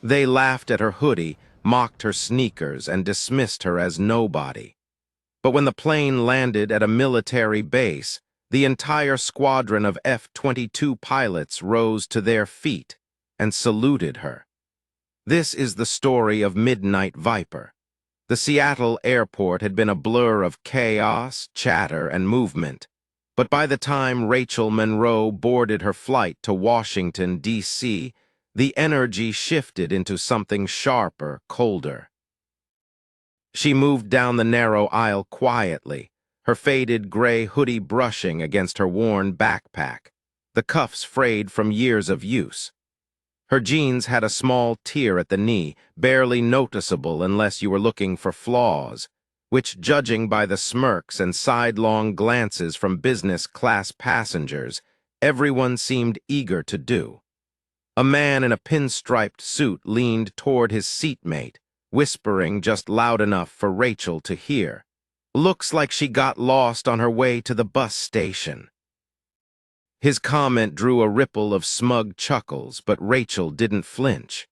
They laughed at her hoodie, mocked her sneakers, and dismissed her as nobody. But when the plane landed at a military base, the entire squadron of F-22 pilots rose to their feet and saluted her. This is the story of Midnight Viper. The Seattle airport had been a blur of chaos, chatter, and movement. But by the time Rachel Monroe boarded her flight to Washington, D.C., the energy shifted into something sharper, colder. She moved down the narrow aisle quietly, her faded gray hoodie brushing against her worn backpack, the cuffs frayed from years of use. Her jeans had a small tear at the knee, barely noticeable unless you were looking for flaws, which, judging by the smirks and sidelong glances from business-class passengers, everyone seemed eager to do. A man in a pinstriped suit leaned toward his seatmate, whispering just loud enough for Rachel to hear. "Looks like she got lost on her way to the bus station." His comment drew a ripple of smug chuckles, but Rachel didn't flinch.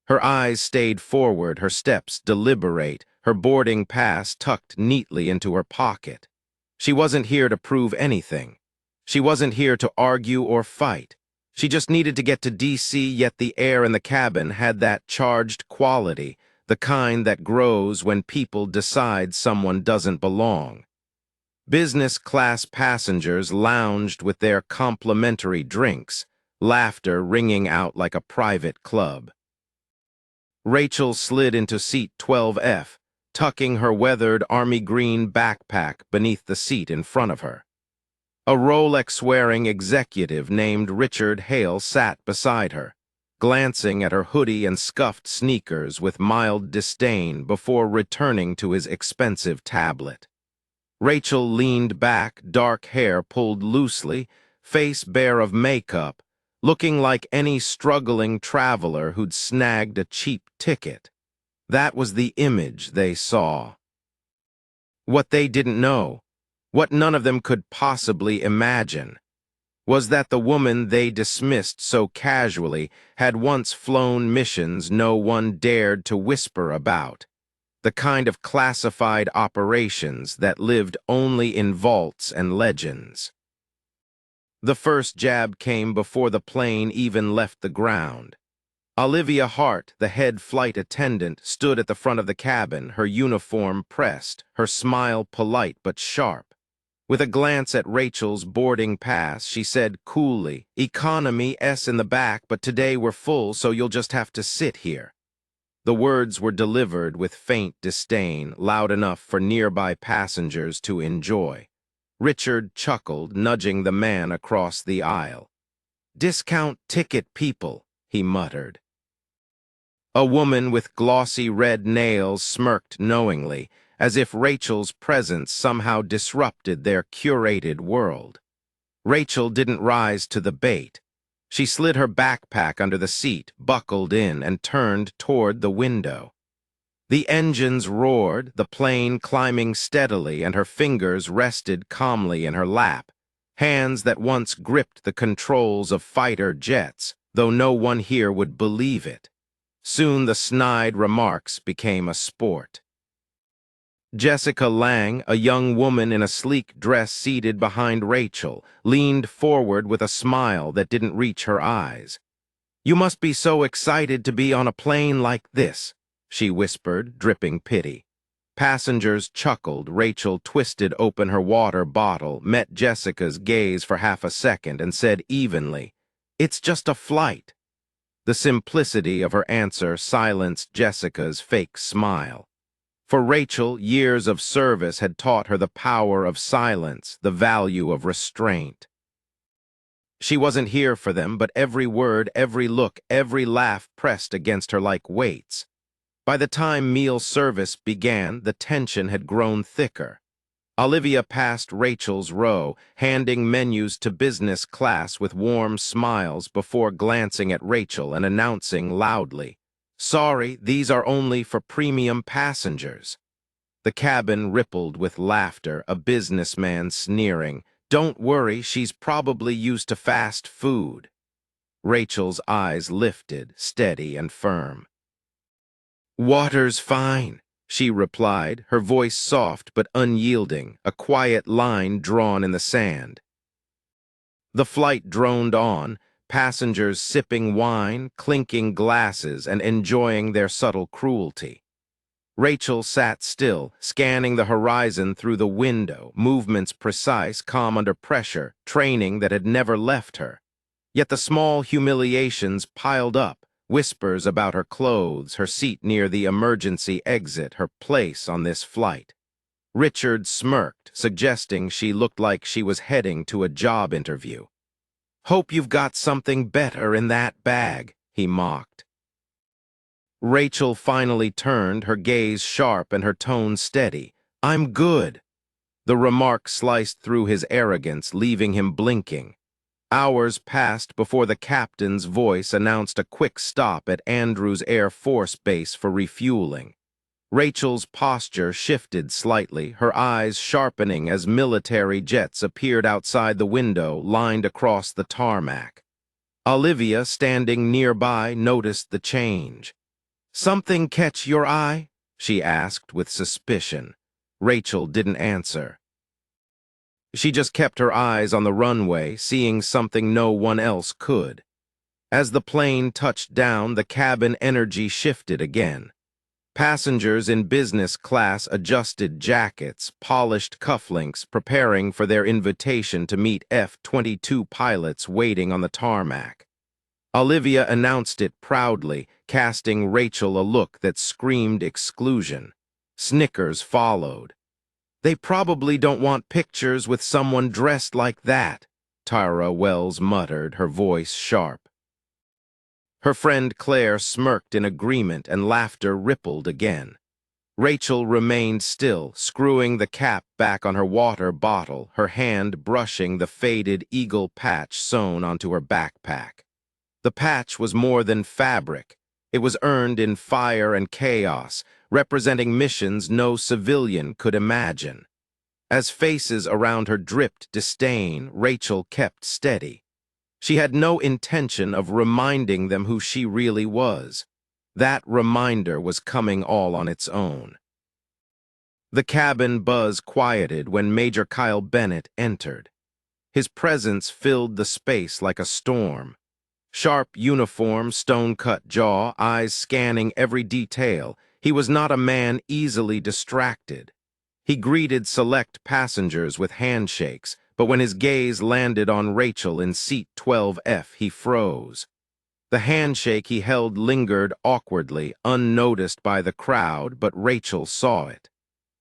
Her eyes stayed forward, her steps deliberate, her boarding pass tucked neatly into her pocket. She wasn't here to prove anything. She wasn't here to argue or fight. She just needed to get to D.C., yet the air in the cabin had that charged quality, the kind that grows when people decide someone doesn't belong. Business-class passengers lounged with their complimentary drinks, laughter ringing out like a private club. Rachel slid into seat 12F, tucking her weathered army green backpack beneath the seat in front of her. A Rolex-wearing executive named Richard Hale sat beside her, glancing at her hoodie and scuffed sneakers with mild disdain before returning to his expensive tablet. Rachel leaned back, dark hair pulled loosely, face bare of makeup, looking like any struggling traveler who'd snagged a cheap ticket. That was the image they saw. What they didn't know, what none of them could possibly imagine, was that the woman they dismissed so casually had once flown missions no one dared to whisper about. The kind of classified operations that lived only in vaults and legends. The first jab came before the plane even left the ground. Olivia Hart, the head flight attendant, stood at the front of the cabin, her uniform pressed, her smile polite but sharp. With a glance at Rachel's boarding pass, she said coolly, "Economy S in the back, but today we're full, so you'll just have to sit here." The words were delivered with faint disdain, loud enough for nearby passengers to enjoy. Richard chuckled, nudging the man across the aisle. "Discount ticket people," he muttered. A woman with glossy red nails smirked knowingly, as if Rachel's presence somehow disrupted their curated world. Rachel didn't rise to the bait. She slid her backpack under the seat, buckled in, and turned toward the window. The engines roared, the plane climbing steadily, and her fingers rested calmly in her lap, hands that once gripped the controls of fighter jets, though no one here would believe it. Soon the snide remarks became a sport. Jessica Lang, a young woman in a sleek dress seated behind Rachel, leaned forward with a smile that didn't reach her eyes. "You must be so excited to be on a plane like this," she whispered, dripping pity. Passengers chuckled. Rachel twisted open her water bottle, met Jessica's gaze for half a second, and said evenly, "It's just a flight." The simplicity of her answer silenced Jessica's fake smile. For Rachel, years of service had taught her the power of silence, the value of restraint. She wasn't here for them, but every word, every look, every laugh pressed against her like weights. By the time meal service began, the tension had grown thicker. Olivia passed Rachel's row, handing menus to business class with warm smiles before glancing at Rachel and announcing loudly, "Sorry, these are only for premium passengers." The cabin rippled with laughter, a businessman sneering, "Don't worry, she's probably used to fast food." Rachel's eyes lifted, steady and firm. "Water's fine," she replied, her voice soft but unyielding, a quiet line drawn in the sand. The flight droned on, passengers sipping wine, clinking glasses, and enjoying their subtle cruelty. Rachel sat still, scanning the horizon through the window, movements precise, calm under pressure, training that had never left her. Yet the small humiliations piled up, whispers about her clothes, her seat near the emergency exit, her place on this flight. Richard smirked, suggesting she looked like she was heading to a job interview. "Hope you've got something better in that bag," he mocked. Rachel finally turned, her gaze sharp and her tone steady. "I'm good." The remark sliced through his arrogance, leaving him blinking. Hours passed before the captain's voice announced a quick stop at Andrews Air Force Base for refueling. Rachel's posture shifted slightly, her eyes sharpening as military jets appeared outside the window, lined across the tarmac. Olivia, standing nearby, noticed the change. "Something catch your eye?" she asked with suspicion. Rachel didn't answer. She just kept her eyes on the runway, seeing something no one else could. As the plane touched down, the cabin energy shifted again. Passengers in business class adjusted jackets, polished cufflinks, preparing for their invitation to meet F-22 pilots waiting on the tarmac. Olivia announced it proudly, casting Rachel a look that screamed exclusion. Snickers followed. "They probably don't want pictures with someone dressed like that," Tara Wells muttered, her voice sharp. Her friend Claire smirked in agreement and laughter rippled again. Rachel remained still, screwing the cap back on her water bottle, her hand brushing the faded eagle patch sewn onto her backpack. The patch was more than fabric. It was earned in fire and chaos, representing missions no civilian could imagine. As faces around her dripped disdain, Rachel kept steady. She had no intention of reminding them who she really was. That reminder was coming all on its own. The cabin buzz quieted when Major Kyle Bennett entered. His presence filled the space like a storm. Sharp uniform, stone-cut jaw, eyes scanning every detail, he was not a man easily distracted. He greeted select passengers with handshakes, but when his gaze landed on Rachel in seat 12F, he froze. The handshake he held lingered awkwardly, unnoticed by the crowd, but Rachel saw it.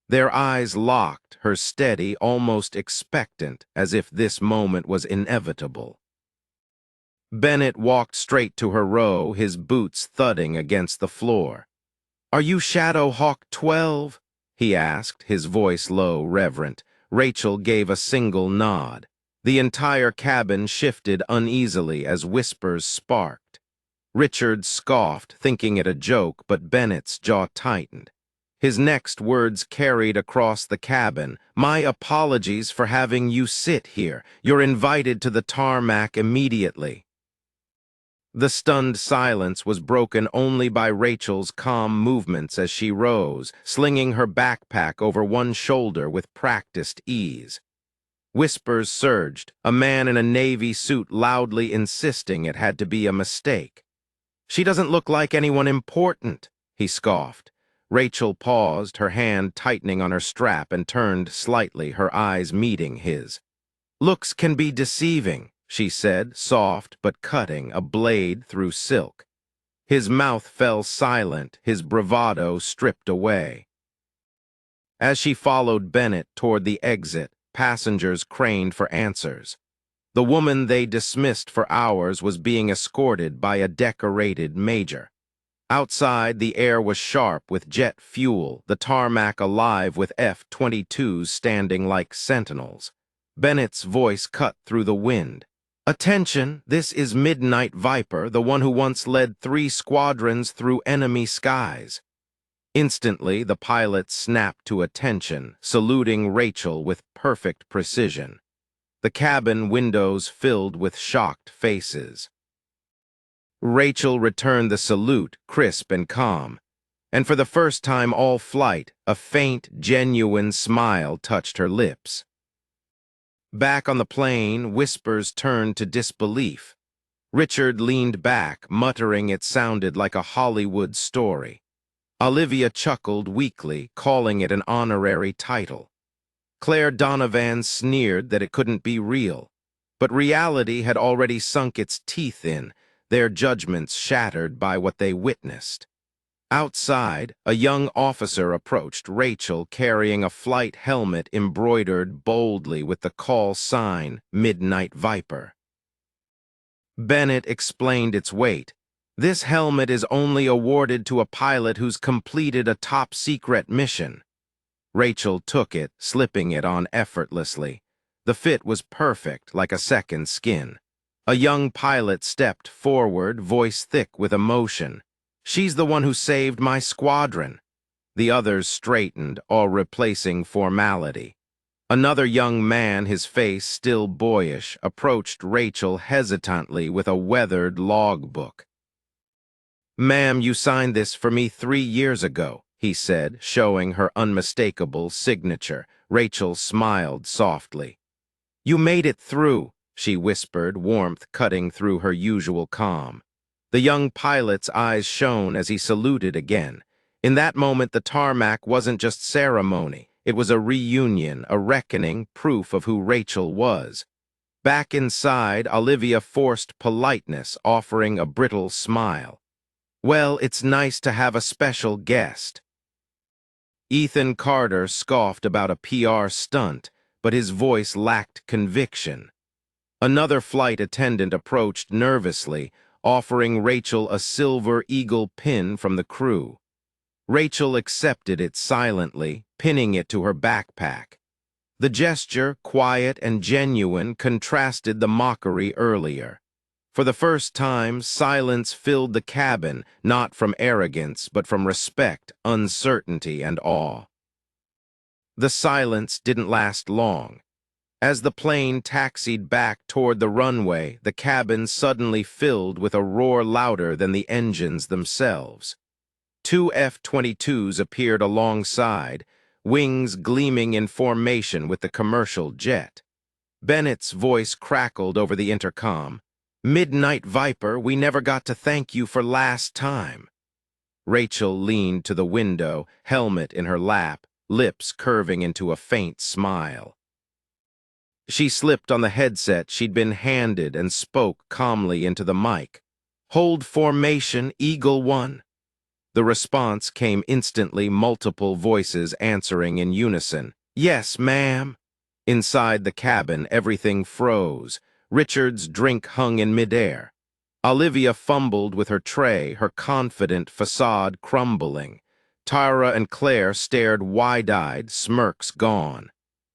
Their eyes locked, her steady, almost expectant, as if this moment was inevitable. Bennett walked straight to her row, his boots thudding against the floor. "Are you Shadow Hawk 12? He asked, his voice low, reverent. Rachel gave a single nod. The entire cabin shifted uneasily as whispers sparked. Richard scoffed, thinking it a joke, but Bennett's jaw tightened. His next words carried across the cabin. "My apologies for having you sit here. You're invited to the tarmac immediately." The stunned silence was broken only by Rachel's calm movements as she rose, slinging her backpack over one shoulder with practiced ease. Whispers surged, a man in a navy suit loudly insisting it had to be a mistake. "She doesn't look like anyone important," he scoffed. Rachel paused, her hand tightening on her strap, and turned slightly, her eyes meeting his. "Looks can be deceiving," she said, soft but cutting, a blade through silk. His mouth fell silent, his bravado stripped away. As she followed Bennett toward the exit, passengers craned for answers. The woman they dismissed for hours was being escorted by a decorated major. Outside, the air was sharp with jet fuel, the tarmac alive with F-22s standing like sentinels. Bennett's voice cut through the wind. "Attention, this is Midnight Viper, the one who once led 3 squadrons through enemy skies." Instantly, the pilots snapped to attention, saluting Rachel with perfect precision. The cabin windows filled with shocked faces. Rachel returned the salute, crisp and calm. And for the first time all flight, a faint, genuine smile touched her lips. Back on the plane, whispers turned to disbelief. Richard leaned back, muttering it sounded like a Hollywood story. Olivia chuckled weakly, calling it an honorary title. Claire Donovan sneered that it couldn't be real. But reality had already sunk its teeth in, their judgments shattered by what they witnessed. Outside, a young officer approached Rachel carrying a flight helmet embroidered boldly with the call sign, Midnight Viper. Bennett explained its weight. This helmet is only awarded to a pilot who's completed a top-secret mission. Rachel took it, slipping it on effortlessly. The fit was perfect, like a second skin. A young pilot stepped forward, voice thick with emotion. "She's the one who saved my squadron." The others straightened, all replacing formality. Another young man, his face still boyish, approached Rachel hesitantly with a weathered logbook. "Ma'am, you signed this for me 3 years ago," he said, showing her unmistakable signature. Rachel smiled softly. "You made it through," she whispered, warmth cutting through her usual calm. The young pilot's eyes shone as he saluted again. In that moment, the tarmac wasn't just ceremony. It was a reunion, a reckoning, proof of who Rachel was. Back inside, Olivia forced politeness, offering a brittle smile. "Well, it's nice to have a special guest." Ethan Carter scoffed about a PR stunt, but his voice lacked conviction. Another flight attendant approached nervously, offering Rachel a silver eagle pin from the crew. Rachel accepted it silently, pinning it to her backpack. The gesture, quiet and genuine, contrasted the mockery earlier. For the first time, silence filled the cabin, not from arrogance, but from respect, uncertainty, and awe. The silence didn't last long. As the plane taxied back toward the runway, the cabin suddenly filled with a roar louder than the engines themselves. 2 F-22s appeared alongside, wings gleaming in formation with the commercial jet. Bennett's voice crackled over the intercom. "Midnight Viper, we never got to thank you for last time." Rachel leaned to the window, helmet in her lap, lips curving into a faint smile. She slipped on the headset she'd been handed and spoke calmly into the mic. "Hold formation, Eagle 1. The response came instantly, multiple voices answering in unison. "Yes, ma'am." Inside the cabin, everything froze. Richard's drink hung in midair. Olivia fumbled with her tray, her confident facade crumbling. Tara and Claire stared wide-eyed, smirks gone.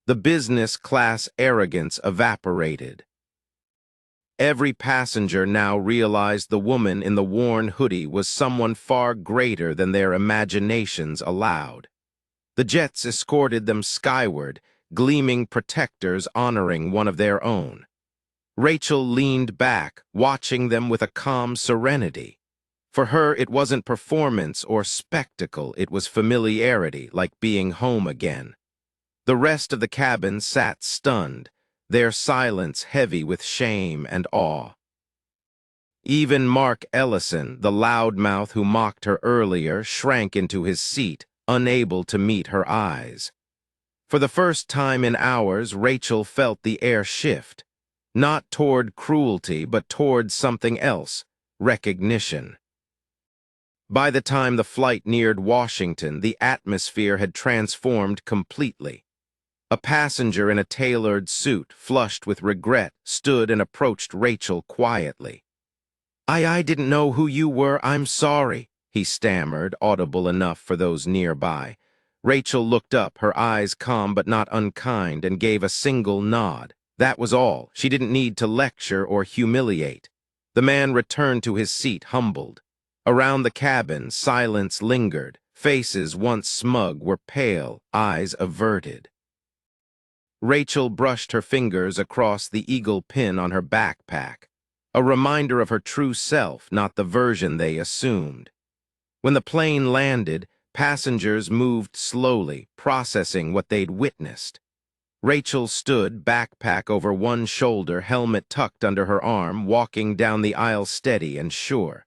The business-class arrogance evaporated. Every passenger now realized the woman in the worn hoodie was someone far greater than their imaginations allowed. The jets escorted them skyward, gleaming protectors honoring one of their own. Rachel leaned back, watching them with a calm serenity. For her, it wasn't performance or spectacle, it was familiarity, like being home again. The rest of the cabin sat stunned, their silence heavy with shame and awe. Even Mark Ellison, the loudmouth who mocked her earlier, shrank into his seat, unable to meet her eyes. For the first time in hours, Rachel felt the air shift, not toward cruelty, but toward something else, recognition. By the time the flight neared Washington, the atmosphere had transformed completely. A passenger in a tailored suit, flushed with regret, stood and approached Rachel quietly. I didn't know who you were, I'm sorry," he stammered, audible enough for those nearby. Rachel looked up, her eyes calm but not unkind, and gave a single nod. That was all. She didn't need to lecture or humiliate. The man returned to his seat, humbled. Around the cabin, silence lingered. Faces once smug were pale, eyes averted. Rachel brushed her fingers across the eagle pin on her backpack, a reminder of her true self, not the version they assumed. When the plane landed, passengers moved slowly, processing what they'd witnessed. Rachel stood, backpack over one shoulder, helmet tucked under her arm, walking down the aisle steady and sure.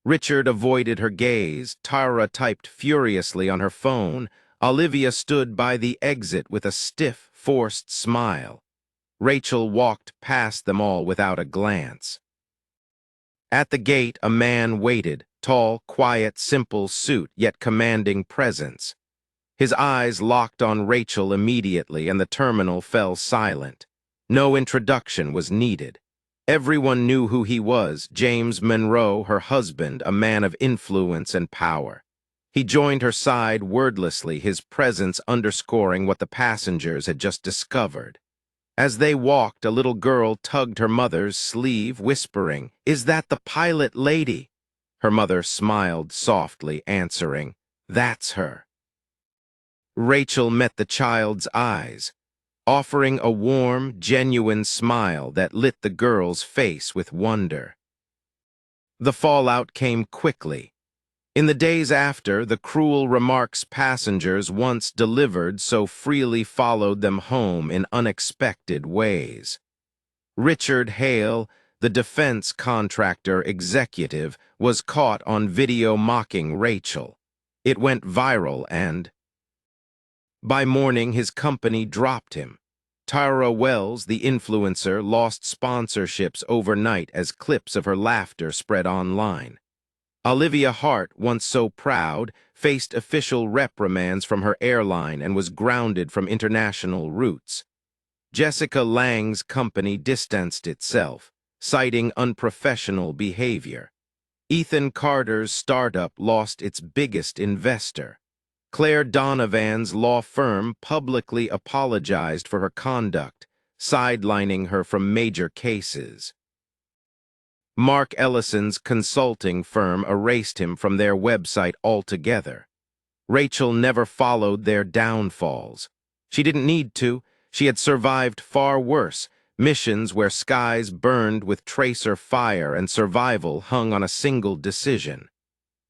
Richard avoided her gaze. Tara typed furiously on her phone. Olivia stood by the exit with a stiff, forced smile. Rachel walked past them all without a glance. At the gate, a man waited, tall, quiet, simple suit, yet commanding presence. His eyes locked on Rachel immediately, and the terminal fell silent. No introduction was needed. Everyone knew who he was, James Monroe, her husband, a man of influence and power. He joined her side wordlessly, his presence underscoring what the passengers had just discovered. As they walked, a little girl tugged her mother's sleeve, whispering, "Is that the pilot lady?" Her mother smiled softly, answering, "That's her." Rachel met the child's eyes, offering a warm, genuine smile that lit the girl's face with wonder. The fallout came quickly. In the days after, the cruel remarks passengers once delivered so freely followed them home in unexpected ways. Richard Hale, the defense contractor executive, was caught on video mocking Rachel. It went viral and, by morning, his company dropped him. Tara Wells, the influencer, lost sponsorships overnight as clips of her laughter spread online. Olivia Hart, once so proud, faced official reprimands from her airline and was grounded from international routes. Jessica Lange's company distanced itself, citing unprofessional behavior. Ethan Carter's startup lost its biggest investor. Claire Donovan's law firm publicly apologized for her conduct, sidelining her from major cases. Mark Ellison's consulting firm erased him from their website altogether. Rachel never followed their downfalls. She didn't need to. She had survived far worse, missions where skies burned with tracer fire and survival hung on a single decision.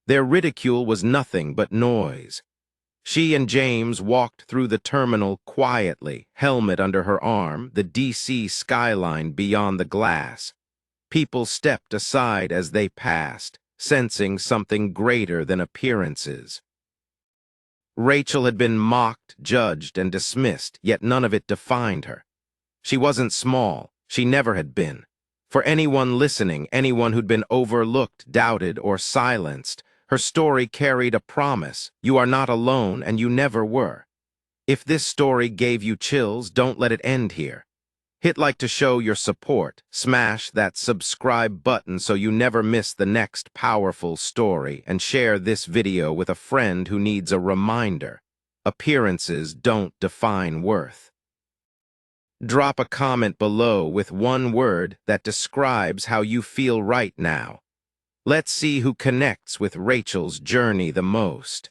Their ridicule was nothing but noise. She and James walked through the terminal quietly, helmet under her arm, the D.C. skyline beyond the glass. People stepped aside as they passed, sensing something greater than appearances. Rachel had been mocked, judged, and dismissed, yet none of it defined her. She wasn't small. She never had been. For anyone listening, anyone who'd been overlooked, doubted, or silenced, her story carried a promise. You are not alone, and you never were. If this story gave you chills, don't let it end here. Hit like to show your support. Smash that subscribe button so you never miss the next powerful story, and share this video with a friend who needs a reminder. Appearances don't define worth. Drop a comment below with one word that describes how you feel right now. Let's see who connects with Rachel's journey the most.